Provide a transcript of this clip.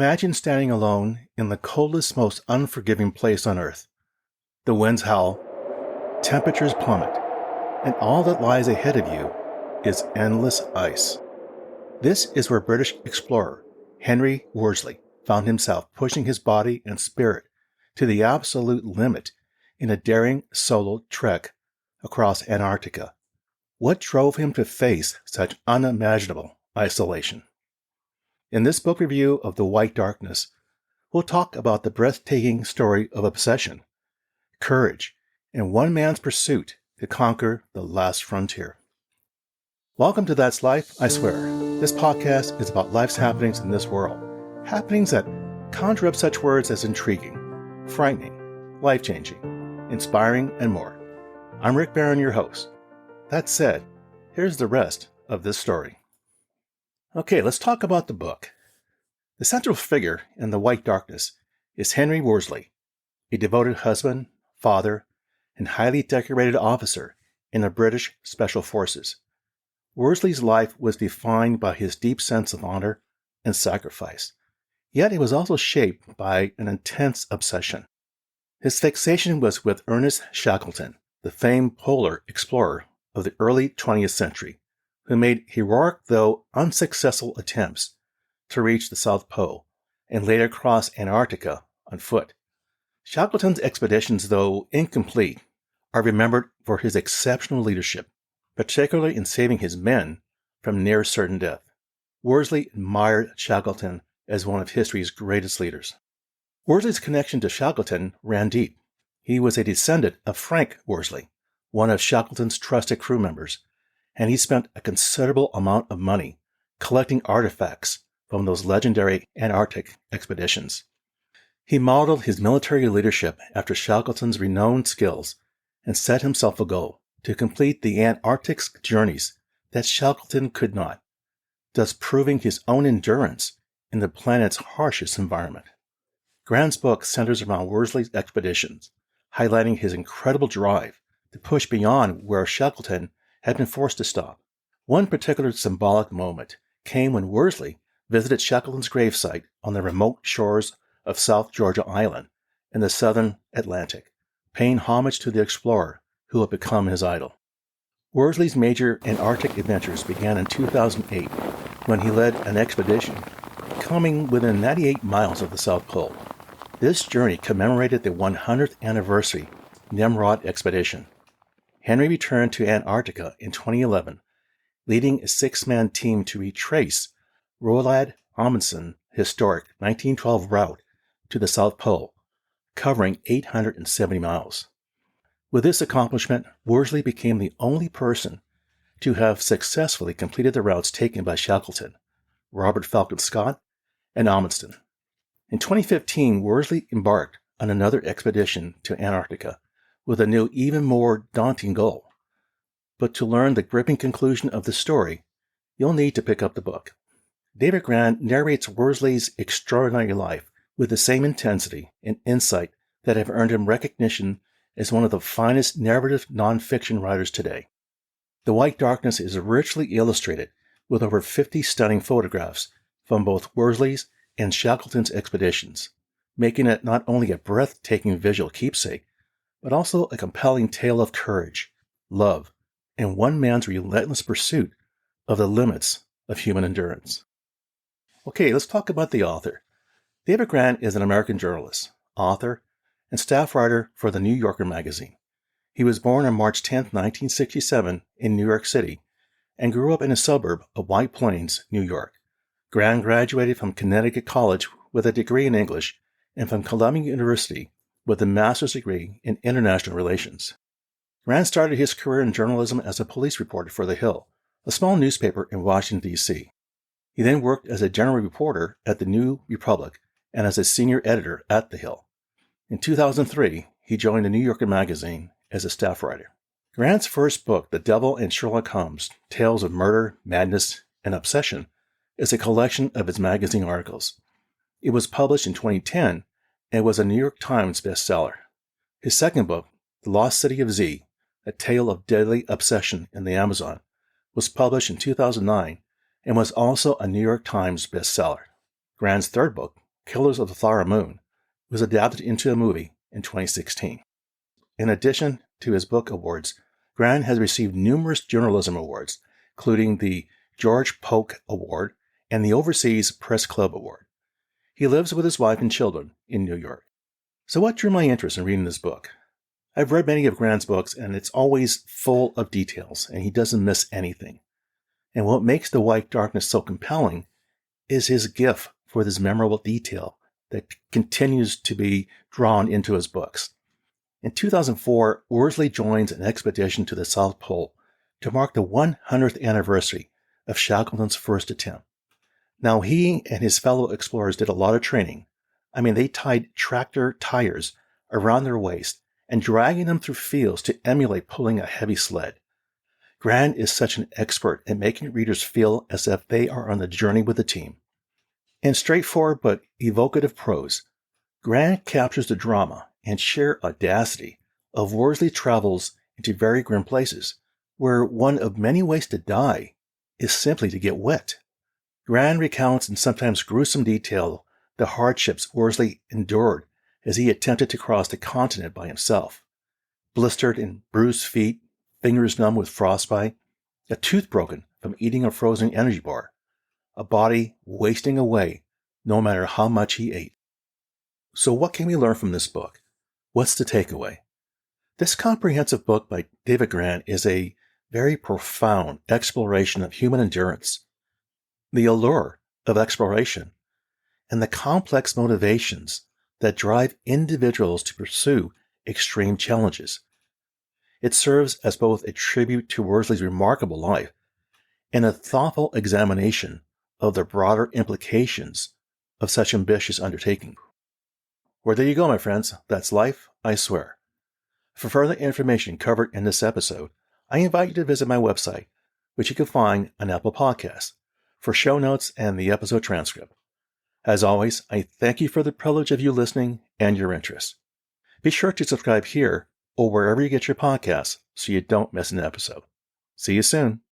Imagine standing alone in the coldest, most unforgiving place on earth. The winds howl, temperatures plummet, and all that lies ahead of you is endless ice. This is where British explorer Henry Worsley found himself pushing his body and spirit to the absolute limit in a daring solo trek across Antarctica. What drove him to face such unimaginable isolation? In this book review of The White Darkness, we'll talk about the breathtaking story of obsession, courage, and one man's pursuit to conquer the last frontier. Welcome to That's Life, I Swear. This podcast is about life's happenings in this world, happenings that conjure up such words as intriguing, frightening, life-changing, inspiring, and more. I'm Rick Barron, your host. That said, here's the rest of this story. Okay, let's talk about the book. The central figure in The White Darkness is Henry Worsley, a devoted husband, father, and highly decorated officer in the British Special Forces. Worsley's life was defined by his deep sense of honor and sacrifice, yet it was also shaped by an intense obsession. His fixation was with Ernest Shackleton, the famed polar explorer of the early 20th century, who made heroic though unsuccessful attempts to reach the South Pole and later cross Antarctica on foot. Shackleton's expeditions, though incomplete, are remembered for his exceptional leadership, particularly in saving his men from near certain death. Worsley admired Shackleton as one of history's greatest leaders. Worsley's connection to Shackleton ran deep. He was a descendant of Frank Worsley, one of Shackleton's trusted crew members, and he spent a considerable amount of money collecting artifacts from those legendary Antarctic expeditions. He modeled his military leadership after Shackleton's renowned skills and set himself a goal to complete the Antarctic's journeys that Shackleton could not, thus proving his own endurance in the planet's harshest environment. Grant's book centers around Worsley's expeditions, highlighting his incredible drive to push beyond where Shackleton had been forced to stop. One particular symbolic moment came when Worsley visited Shackleton's gravesite on the remote shores of South Georgia Island in the southern Atlantic, paying homage to the explorer who had become his idol. Worsley's major Antarctic adventures began in 2008 when he led an expedition coming within 98 miles of the South Pole. This journey commemorated the 100th anniversary Nimrod expedition. Henry returned to Antarctica in 2011, leading a six-man team to retrace Roald Amundsen's historic 1912 route to the South Pole, covering 870 miles. With this accomplishment, Worsley became the only person to have successfully completed the routes taken by Shackleton, Robert Falcon Scott, and Amundsen. In 2015, Worsley embarked on another expedition to Antarctica with a new, even more daunting goal. But to learn the gripping conclusion of the story, you'll need to pick up the book. David Grant narrates Worsley's extraordinary life with the same intensity and insight that have earned him recognition as one of the finest narrative nonfiction writers today. The White Darkness is richly illustrated with over 50 stunning photographs from both Worsley's and Shackleton's expeditions, making it not only a breathtaking visual keepsake, but also a compelling tale of courage, love, and one man's relentless pursuit of the limits of human endurance. Okay, let's talk about the author. David Grant is an American journalist, author, and staff writer for the New Yorker magazine. He was born on March 10, 1967, in New York City, and grew up in a suburb of White Plains, New York. Grant graduated from Connecticut College with a degree in English and from Columbia University with a master's degree in international relations. Grant started his career in journalism as a police reporter for The Hill, a small newspaper in Washington, D.C. He then worked as a general reporter at the New Republic and as a senior editor at The Hill. In 2003, he joined the New Yorker magazine as a staff writer. Grant's first book, The Devil and Sherlock Holmes, Tales of Murder, Madness, and Obsession, is a collection of his magazine articles. It was published in 2010 and was a New York Times bestseller. His second book, The Lost City of Z, A Tale of Deadly Obsession in the Amazon, was published in 2009 and was also a New York Times bestseller. Grant's third book, Killers of the Flower Moon, was adapted into a movie in 2016. In addition to his book awards, Grant has received numerous journalism awards, including the George Polk Award and the Overseas Press Club Award. He lives with his wife and children in New York. So what drew my interest in reading this book? I've read many of Grant's books, and it's always full of details, and he doesn't miss anything. And what makes The White Darkness so compelling is his gift for this memorable detail that continues to be drawn into his books. In 2004, Worsley joins an expedition to the South Pole to mark the 100th anniversary of Shackleton's first attempt. Now, he and his fellow explorers did a lot of training. They tied tractor tires around their waist and dragging them through fields to emulate pulling a heavy sled. Grant is such an expert at making readers feel as if they are on the journey with the team. In straightforward but evocative prose, Grant captures the drama and sheer audacity of Worsley's travels into very grim places, where one of many ways to die is simply to get wet. Grant recounts in sometimes gruesome detail the hardships Worsley endured as he attempted to cross the continent by himself. Blistered and bruised feet, fingers numb with frostbite, a tooth broken from eating a frozen energy bar, a body wasting away no matter how much he ate. So what can we learn from this book? What's the takeaway? This comprehensive book by David Grant is a very profound exploration of human endurance, the allure of exploration, and the complex motivations that drive individuals to pursue extreme challenges. It serves as both a tribute to Worsley's remarkable life and a thoughtful examination of the broader implications of such ambitious undertaking. Well, there you go, my friends. That's life, I swear. For further information covered in this episode, I invite you to visit my website, which you can find on Apple Podcasts, for show notes and the episode transcript. As always, I thank you for the privilege of you listening and your interest. Be sure to subscribe here or wherever you get your podcasts so you don't miss an episode. See you soon.